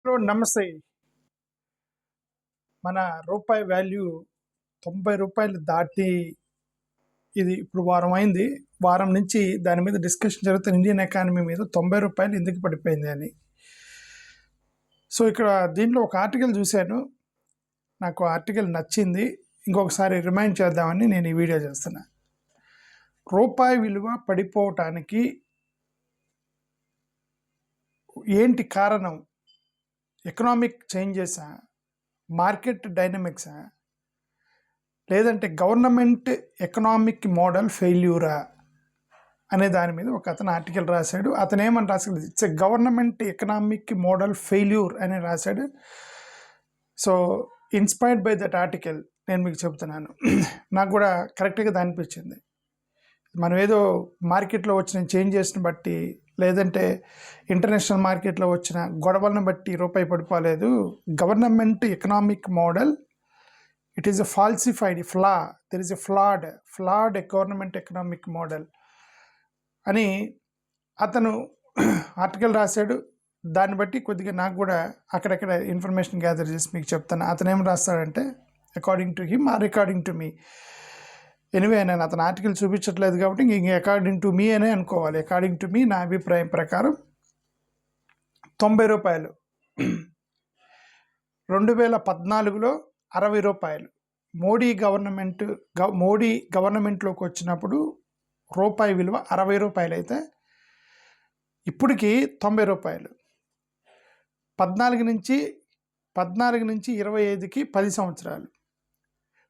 Hello నమస్తే. మన రూపాయి వాల్యూ రూ. 90 దాటి ఇది ఇప్పుడు వారం అయింది. వారం నుంచి దాని మీద డిస్కషన్ జరుగుతుంది. ఇండియన్ ఎకానమీ మీద రూ. 90 ఎందుకు పడిపోయింది అని. సో ఇక్కడ దీంట్లో ఒక ఆర్టికల్ చూశాను. నాకు ఆర్టికల్ నచ్చింది. ఇంకొకసారి రిమైండ్ చేద్దామని నేను ఈ వీడియో చేస్తున్నా. రూపాయి విలువ పడిపోవటానికి ఏంటి కారణం? ఎకనామిక్ చేంజెసా, మార్కెట్ డైనమిక్సా, లేదంటే గవర్నమెంట్ ఎకనామిక్ మోడల్ ఫెయిల్యూరా అనే దాని మీద ఒక అతను ఆర్టికల్ రాశాడు. అతను ఏమని రాశాడు? It's a government economic model failure అని రాశాడు. So inspired by that article నేను మీకు చెబుతున్నాను. నాకు కూడా కరెక్ట్గా అనిపించింది. మనం ఏదో మార్కెట్లో వచ్చిన చేంజెస్ని బట్టి, లేదంటే ఇంటర్నేషనల్ మార్కెట్లో వచ్చిన గొడవలను బట్టి రూపాయి పడిపోలేదు. Government economic model, it is a falsified flaw, there is a flawed government economic model అని అతను ఆర్టికల్ రాశాడు. దాన్ని బట్టి కొద్దిగా నాకు కూడా అక్కడక్కడ ఇన్ఫర్మేషన్ గ్యాదర్ చేసి మీకు చెప్తాను. అతను ఏం రాస్తాడంటే, according to him or according to me, anyway నేను అతను ఆర్టికల్ చూపించట్లేదు కాబట్టి ఇంక అకార్డింగ్ టు మీ అనే అనుకోవాలి. అకార్డింగ్ టు మీ, నా అభిప్రాయం ప్రకారం రూ. 90, 2014లో రూ. 60. మోడీ గవర్నమెంట్లోకి వచ్చినప్పుడు రూపాయి విలువ రూ. 60 అయితే ఇప్పటికి రూ. 90. 14 నుంచి 25కి 10 సంవత్సరాలు,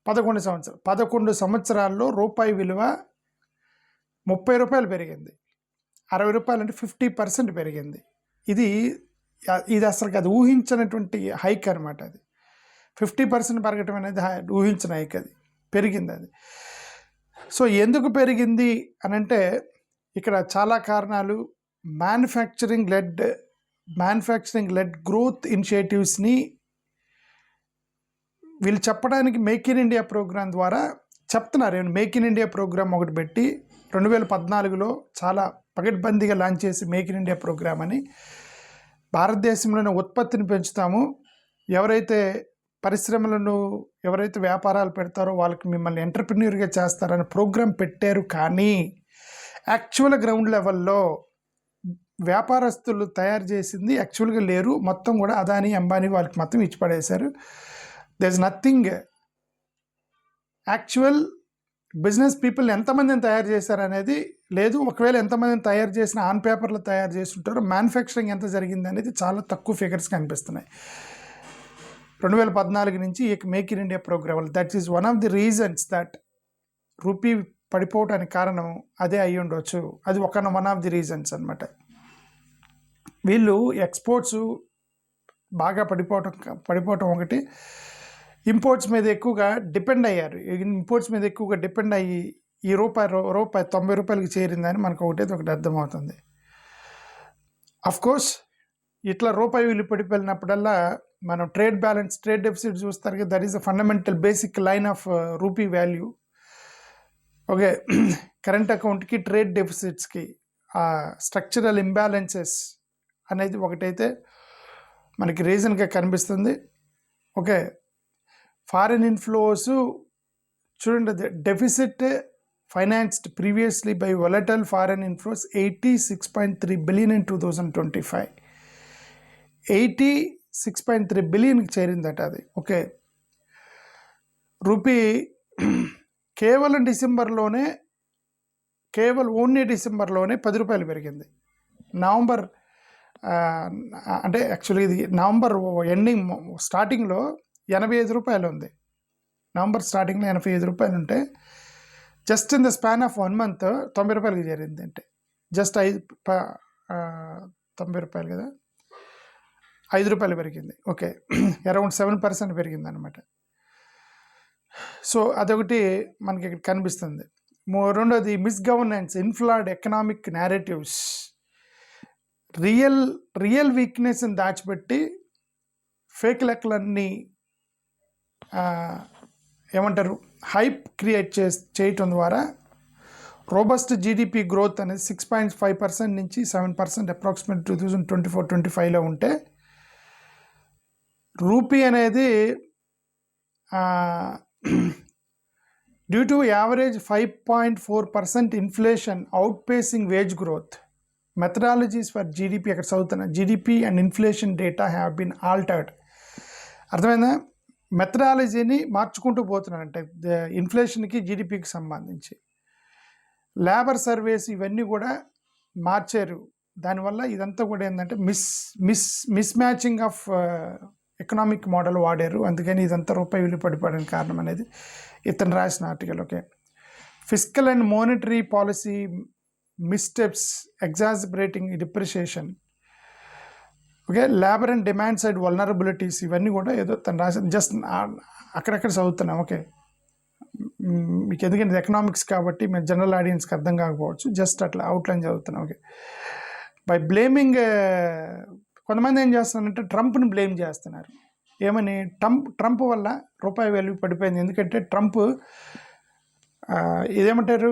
11 సంవత్సరాల్లో రూపాయి విలువ రూ. 30 పెరిగింది. రూ. 60 అంటే 50% పెరిగింది. ఇది అసలు అది ఊహించినటువంటి హైక్ అనమాట. అది 50% పెరగటం అనేది ఊహించిన హైక్, అది పెరిగింది. అది సో ఎందుకు పెరిగింది అని అంటే ఇక్కడ చాలా కారణాలు. మ్యానుఫ్యాక్చరింగ్ లెడ్ గ్రోత్ ఇనిషియేటివ్స్ని వీళ్ళు చెప్పడానికి మేక్ ఇన్ ఇండియా ప్రోగ్రాం ద్వారా చెప్తున్నారు. మేక్ ఇన్ ఇండియా ప్రోగ్రాం ఒకటి పెట్టి 2014లో చాలా పకడ్బందీగా లాంచ్ చేసి మేక్ ఇన్ ఇండియా ప్రోగ్రాం అని, భారతదేశంలోనే ఉత్పత్తిని పెంచుతాము, ఎవరైతే పరిశ్రమలను ఎవరైతే వ్యాపారాలు పెడతారో వాళ్ళకి మిమ్మల్ని ఎంటర్ప్రెన్యూర్గా చేస్తారని ప్రోగ్రాం పెట్టారు. కానీ యాక్చువల్ గ్రౌండ్ లెవెల్లో వ్యాపారస్తులు తయారు చేసింది యాక్చువల్గా లేరు. మొత్తం కూడా అదానీ అంబానీ వాళ్ళకి మొత్తం ఇచ్చి పడేశారు. There is nothing actual business people ఎంతమందిని తయారు చేశారు అనేది లేదు. ఒకవేళ ఎంతమందిని తయారు చేసిన ఆన్ పేపర్లో తయారు చేసి ఉంటారో, మ్యానుఫ్యాక్చరింగ్ ఎంత జరిగింది అనేది చాలా తక్కువ ఫిగర్స్ కనిపిస్తున్నాయి 2014 నుంచి make in India programme. That is one of the reasons that rupee పడిపోవడానికి కారణం అదే అయ్యి ఉండవచ్చు. అది వన్ ఆఫ్ ది రీజన్స్ అనమాట. వీళ్ళు ఎక్స్పోర్ట్స్ బాగా పడిపోవటం ఒకటి, ఇంపోర్ట్స్ మీద ఎక్కువగా డిపెండ్ అయ్యారు. ఇంపోర్ట్స్ మీద ఎక్కువగా డిపెండ్ అయ్యి ఈ రూపాయి రూ. 90కి చేరిందని మనకు ఒకటి అర్థమవుతుంది. అఫ్కోర్స్ ఇట్లా రూపాయి విలువ పడిపోయినప్పుడల్లా మనం ట్రేడ్ డెఫిసిట్ చూస్తారు కదా. That is the fundamental basic line of rupee value. Okay, current అకౌంట్కి ట్రేడ్ డెఫిసిట్స్కి స్ట్రక్చరల్ ఇంబ్యాలెన్సెస్ అనేది ఒకటైతే మనకి రీజన్గా కనిపిస్తుంది. ఓకే, ఫారిన్ ఇన్ఫ్లోస్ చూడండి, deficit financed previously by volatile foreign inflows 86.3 billion in 2025. 86.3 బిలియన్కి చేరిందట అది. ఓకే, రూపీ కేవలం ఓన్లీ డిసెంబర్లోనే రూ. 10 పెరిగింది. నవంబర్ అంటే యాక్చువల్లీ ఇది నవంబర్ స్టార్టింగ్లో రూ. 85 ఉంది. నవంబర్ స్టార్టింగ్లో రూ. 85 ఉంటే just in the span of 1 month రూ. 90కి చేరింది. అంటే జస్ట్ రూ. 90 కదా, రూ. 5 పెరిగింది. ఓకే, అరౌండ్ 7% పెరిగింది అనమాట. సో అదొకటి మనకి ఇక్కడ కనిపిస్తుంది. రెండోది మిస్గవర్నెన్స్, ఇన్ఫ్లాడ్ ఎకనామిక్ నేరేటివ్స్, రియల్ వీక్నెస్ని దాచిపెట్టి ఫేక్ లెక్కలన్నీ ఏమంటారు హైప్ క్రియేట్ చేయటం ద్వారా రోబస్ట్ జీడిపి గ్రోత్ అనేది 6.5% నుంచి 7% అప్రాక్సిమేట్ 2024-25లో ఉంటే రూపీ అనేది due to average 5.4% inflation outpacing wage growth methodologies for GDP అక్కడ చదువుతున్నా GDP and inflation data have been altered. అర్థమైందా? మెథడాలజీని మార్చుకుంటూ పోతున్నారంటే ఇన్ఫ్లేషన్కి జీడిపికి సంబంధించి లేబర్ సర్వేస్ ఇవన్నీ కూడా మార్చారు. దానివల్ల ఇదంతా కూడా ఏంటంటే miss matching of economic model వాడారు. అందుకని ఇదంతా రూపాయి విలువ పడిపోవడానికి కారణం అనేది ఇతను రాసిన article. Okay, fiscal and monetary policy missteps exacerbating depreciation. Okay, labour and demand side vulnerabilities ఇవన్నీ కూడా ఏదో తను రాసిన జస్ట్ అక్కడక్కడ చదువుతున్నాం. ఓకే, మీకు ఎందుకంటే ఎకనామిక్స్ కాబట్టి మేము జనరల్ ఆడియన్స్కి అర్థం కాకపోవచ్చు, జస్ట్ అట్లా అవుట్లైన్ చదువుతున్నాం. ఓకే, బై బ్లేమింగ్ కొంతమంది ఏం చేస్తున్నారంటే ట్రంప్ని బ్లేమ్ చేస్తున్నారు. ఏమని? ట్రంప్ వల్ల రూపాయి వాల్యూ పడిపోయింది. ఎందుకంటే ట్రంప్ ఇదేమంటారు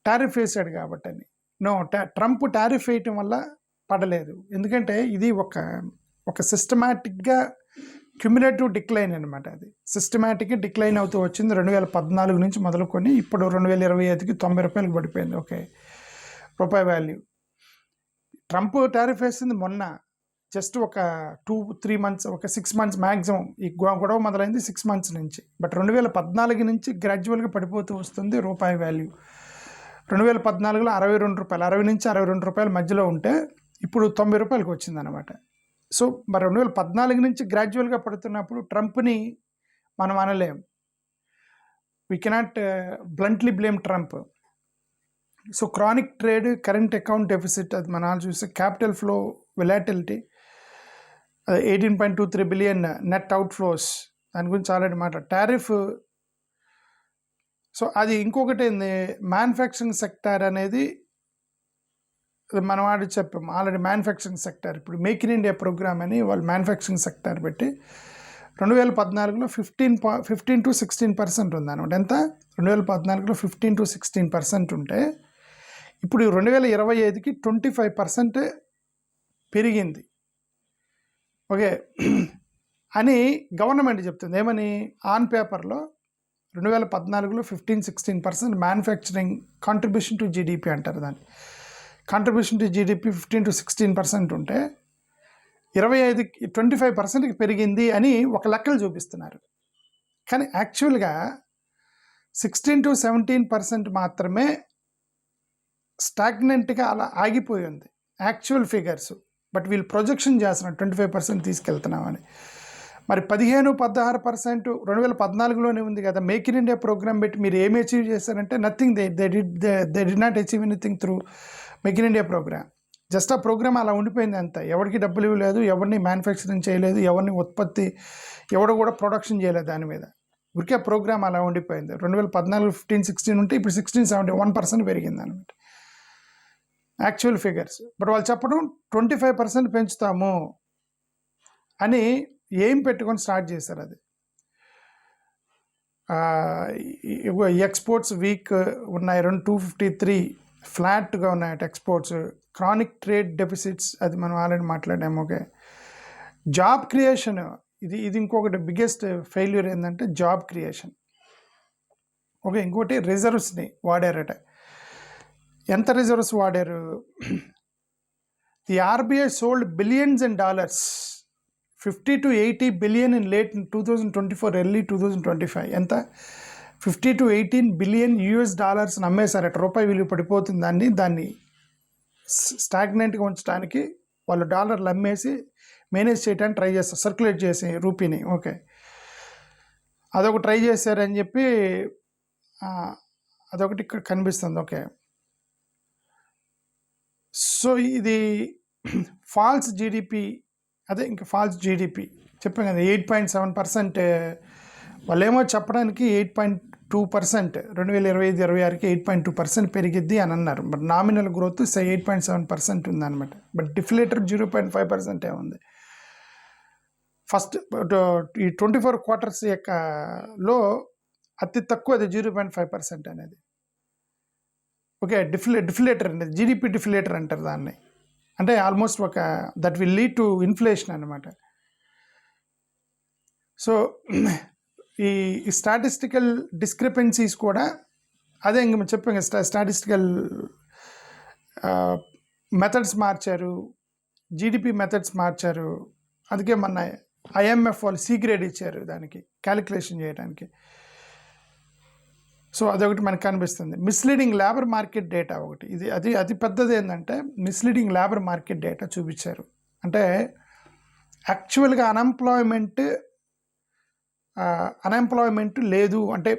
టారిఫ్ వేసాడు కాబట్టి అని. ట్రంప్ టారిఫ్ వేయటం వల్ల పడలేదు. ఎందుకంటే ఇది ఒక సిస్టమాటిక్గా క్యుములేటివ్ డిక్లైన్ అనమాట. అది సిస్టమాటిక్గా డిక్లైన్ అవుతూ వచ్చింది 2014 నుంచి మొదలుకొని ఇప్పుడు 2025కి 90 రూపాయలకు పడిపోయింది. ఓకే, రూపాయి వాల్యూ. ట్రంప్ టారిఫ్ వేసింది మొన్న, జస్ట్ ఒక 2-3 మంత్స్, ఒక 6 మంత్స్ మ్యాక్సిమం. ఈ గొడవ మొదలైంది 6 మంత్స్ నుంచి. బట్ 2014 నుంచి గ్రాడ్యువల్గా పడిపోతూ వస్తుంది రూపాయి వాల్యూ. 2014లో 62 రూపాయలు, 60 నుంచి 62 రూపాయల మధ్యలో ఉంటే ఇప్పుడు 90 రూపాయలకు వచ్చింది అనమాట. సో మరి 2014 నుంచి గ్రాడ్యువల్గా పడుతున్నప్పుడు ట్రంప్ని మనం అనలేం. We cannot bluntly blame Trump. So chronic trade, current account deficit, అది మనం చూస్తే capital flow volatility 18.23 billion net outflows, దాని గురించి ఆల్రెడీ టారిఫ్. సో అది ఇంకొకటి ఏంది, మ్యానుఫ్యాక్చరింగ్ సెక్టార్ అనేది మనం చెప్పాము ఆల్రెడీ. మ్యానుఫ్యాక్చరింగ్ సెక్టార్ ఇప్పుడు మేక్ ఇన్ ఇండియా ప్రోగ్రామ్ అని వాళ్ళు మ్యానుఫ్యాక్చరింగ్ సెక్టార్ పెట్టి 2014లో 15-16% ఉంది అనమాట. ఎంత? 2014లో 15-16% ఉంటే ఇప్పుడు 2025కి 25% పెరిగింది. ఓకే అని గవర్నమెంట్ చెప్తుంది. ఏమని? ఆన్ పేపర్లో 2014లో 15-16% మ్యానుఫ్యాక్చరింగ్ కాంట్రిబ్యూషన్ టు జీడిపి అంటారు దాన్ని. కాంట్రిబ్యూషన్ టు జీడిపి 15-16% ఉంటే 25కి 25%కి పెరిగింది అని ఒక లెక్కలు చూపిస్తున్నారు. కానీ యాక్చువల్గా 16-17% మాత్రమే స్టాగ్నెంట్గా అలా ఆగిపోయి ఉంది యాక్చువల్ ఫిగర్స్. బట్ వీళ్ళు ప్రొజెక్షన్ చేస్తున్నారు 25% తీసుకెళ్తున్నామని. మరి 15-16% 2014లోనే ఉంది కదా. మేక్ ఇన్ ఇండియా ప్రోగ్రామ్ పెట్టి మీరు ఏమి అచీవ్ చేశారంటే nothing. They did not achieve anything through make in India program. Just ఆ ప్రోగ్రామ్ అలా ఉండిపోయింది అంతా. ఎవరికి డబ్బులు ఇవ్వలేదు, ఎవరిని మ్యానుఫ్యాక్చరింగ్ చేయలేదు, ఎవరిని ఎవడు కూడా ప్రొడక్షన్ చేయలేదు దాని మీద. ఊరికే ప్రోగ్రామ్ అలా ఉండిపోయింది. 2014 15-16 ఉంటే ఇప్పుడు 16-17 1% పెరిగింది అనమాట యాక్చువల్ ఫిగర్స్. బట్ వాళ్ళు చెప్పడం 25% పెంచుతాము అని ఏం పెట్టుకొని స్టార్ట్ చేశారు. అది ఎక్స్పోర్ట్స్ వీక్ ఉన్నాయి, 253 ఫ్లాట్గా ఉన్నాయి ఎక్స్పోర్ట్స్. క్రానిక్ ట్రేడ్ డెఫిసిట్స్, అది మనం ఆల్రెడీ మాట్లాడాము. ఓకే, జాబ్ క్రియేషన్, ఇది ఇంకొకటి బిగ్గెస్ట్ ఫెయిల్యూర్ ఏంటంటే జాబ్ క్రియేషన్. ఓకే, ఇంకోటి రిజర్వ్స్ని వాడారట. ఎంత రిజర్వ్స్ వాడారు? The RBI sold billions in dollars, 50-80 billion in late 2024, early 2025. ఎంత? 50-18 బిలియన్ US డాలర్స్ అమ్మేశారట. రూపాయి విలువ పడిపోతుంది, దాన్ని స్టాగ్నెంట్గా ఉంచడానికి వాళ్ళు డాలర్లు అమ్మేసి మేనేజ్ చేయడానికి ట్రై చేస్తారు, సర్క్యులేట్ చేసి రూపీని. ఓకే, అదొక ట్రై చేశారని చెప్పి అదొకటి ఇక్కడ కనిపిస్తుంది. ఓకే, సో ఇది ఫాల్స్ జీడిపి, అదే ఇంకా ఫాల్స్ జీడిపి చెప్పాను కదా. 8.7% వాళ్ళేమో చెప్పడానికి 8.2% 2025-26కి 8.2% పెరిగిద్ది అని అన్నారు. బట్ నామినల్ గ్రోత్ 8.7% ఉందన్నమాట. బట్ డిఫ్లేటర్ 0.5% ఉంది. ఫస్ట్ ఈ 24 క్వార్టర్స్ లో అతి తక్కువ అది 0.5% అనేది. ఓకే, డిఫ్లేటర్ అనేది జీడిపి డిఫ్లేటర్ అంటారు దాన్ని. అంటే almost that will lead to inflation అనమాట. సో ఈ స్టాటిస్టికల్ డిస్క్రిపెన్సీస్ కూడా అదే ఇంక చెప్పాం, స్టాటిస్టికల్ మెథడ్స్ మార్చారు, జీడిపి మెథడ్స్ మార్చారు. అందుకే మొన్న IMF వాళ్ళు C గ్రేడ్ ఇచ్చారు దానికి క్యాలిక్యులేషన్ చేయడానికి. సో అదొకటి మనకు కనిపిస్తుంది. మిస్లీడింగ్ లేబర్ మార్కెట్ డేటా ఒకటి, ఇది అతి పెద్దది ఏంటంటే మిస్లీడింగ్ లేబర్ మార్కెట్ డేటా చూపించారు. అంటే యాక్చువల్గా అన్ఎంప్లాయ్మెంట్ లేదు అంటే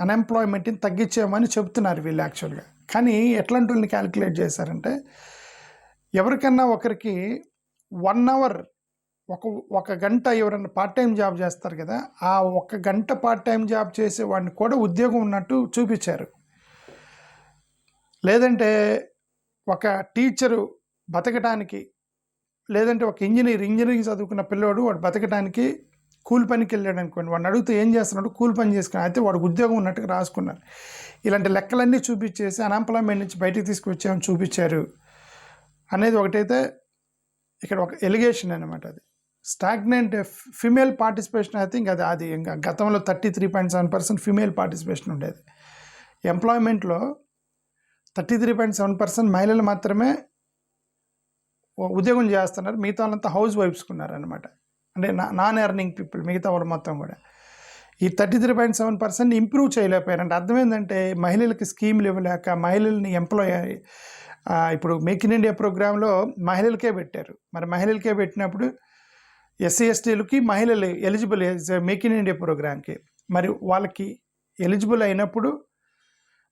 అన్ఎంప్లాయ్మెంట్ని తగ్గించామని చెప్తున్నారు వీళ్ళు యాక్చువల్గా. కానీ ఎట్లాంటి వాళ్ళని క్యాలిక్యులేట్ చేశారంటే ఎవరికన్నా ఒకరికి 1 అవర్ ఒక గంట ఎవరన్నా పార్ట్ టైం జాబ్ చేస్తారు కదా, ఆ 1 గంట పార్ట్ టైం జాబ్ చేసేవాడిని కూడా ఉద్యోగం ఉన్నట్టు చూపించారు. లేదంటే ఒక టీచరు బతకడానికి, లేదంటే ఒక ఇంజనీరింగ్ చదువుకున్న పిల్లోడు వాడు బతకడానికి కూలి పనికి వెళ్ళాడు అనుకోండి, వాడిని అడిగితే ఏం చేస్తున్నాడు, కూలి పని చేసుకుని, అయితే వాడికి ఉద్యోగం ఉన్నట్టుగా రాసుకున్నారు. ఇలాంటి లెక్కలన్నీ చూపించేసి అన్ఎంప్లాయ్మెంట్ నుంచి బయటికి తీసుకువచ్చామని చూపించారు అనేది ఒకటైతే ఇక్కడ ఒక ఎలిగేషన్ అనమాట. అది stagnant female participation. I think అది ఇంకా గతంలో 33.7% ఫిమేల్ పార్టిసిపేషన్ ఉండేది. ఎంప్లాయ్మెంట్లో 33.7% మహిళలు మాత్రమే ఉద్యోగం చేస్తున్నారు, మిగతా వాళ్ళంతా హౌస్ వైఫ్స్ ఉన్నారనమాట. అంటే నాన్ ఎర్నింగ్ పీపుల్, మిగతా వాళ్ళు మొత్తం కూడా. ఈ 33.7% ఇంప్రూవ్ చేయలేకపోయారు. అంటే అర్థం ఏంటంటే మహిళలకి స్కీమ్లు ఇవ్వలేక, మహిళల్ని ఇప్పుడు మేక్ ఇన్ ఇండియా ప్రోగ్రాంలో మహిళలకే పెట్టారు. మరి మహిళలకే పెట్టినప్పుడు SC STలకి మహిళలు ఎలిజిబుల్ మేక్ ఇన్ ఇండియా ప్రోగ్రాంకి. మరి వాళ్ళకి ఎలిజిబుల్ అయినప్పుడు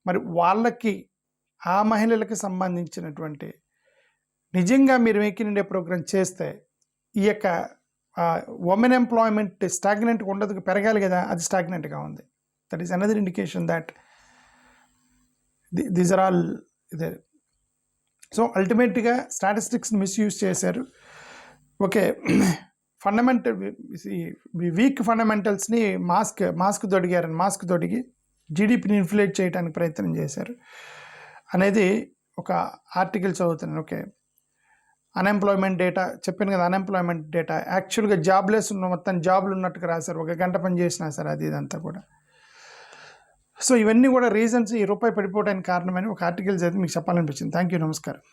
మరి వాళ్ళకి ఆ మహిళలకు సంబంధించినటువంటి నిజంగా మీరు మేక్ ఇన్ ఇండియా ప్రోగ్రాం చేస్తే ఈ యొక్క ఉమెన్ ఎంప్లాయ్మెంట్ స్టాగ్నెంట్గా ఉండదు, పెరగాలి కదా, అది స్టాగ్నెంట్గా ఉంది. That is another indication that these are all ఇదే. సో అల్టిమేట్గా స్టాటిస్టిక్స్ని మిస్యూజ్ చేశారు. ఓకే, వీక్ ఫండమెంటల్స్ని మాస్క్ తొడిగి జీడిపిని ఇన్ఫ్లేట్ చేయడానికి ప్రయత్నం చేశారు అనేది ఒక ఆర్టికల్ చదువుతున్నాను. ఓకే, అన్ఎంప్లాయ్మెంట్ డేటా చెప్పాను కదా, అన్ఎంప్లాయ్మెంట్ డేటా యాక్చువల్గా జాబ్లెస్ మొత్తం జాబ్లు ఉన్నట్టుగా రాశారు, 1 గంట పని చేసినా సరే అది ఇదంతా కూడా. సో ఇవన్నీ కూడా రీజన్స్ ఈ రూపాయి పడిపోవడానికి కారణమని ఒక ఆర్టికల్ చదివి మీకు చెప్పాలనిపించింది. థ్యాంక్ యూ, నమస్కారం.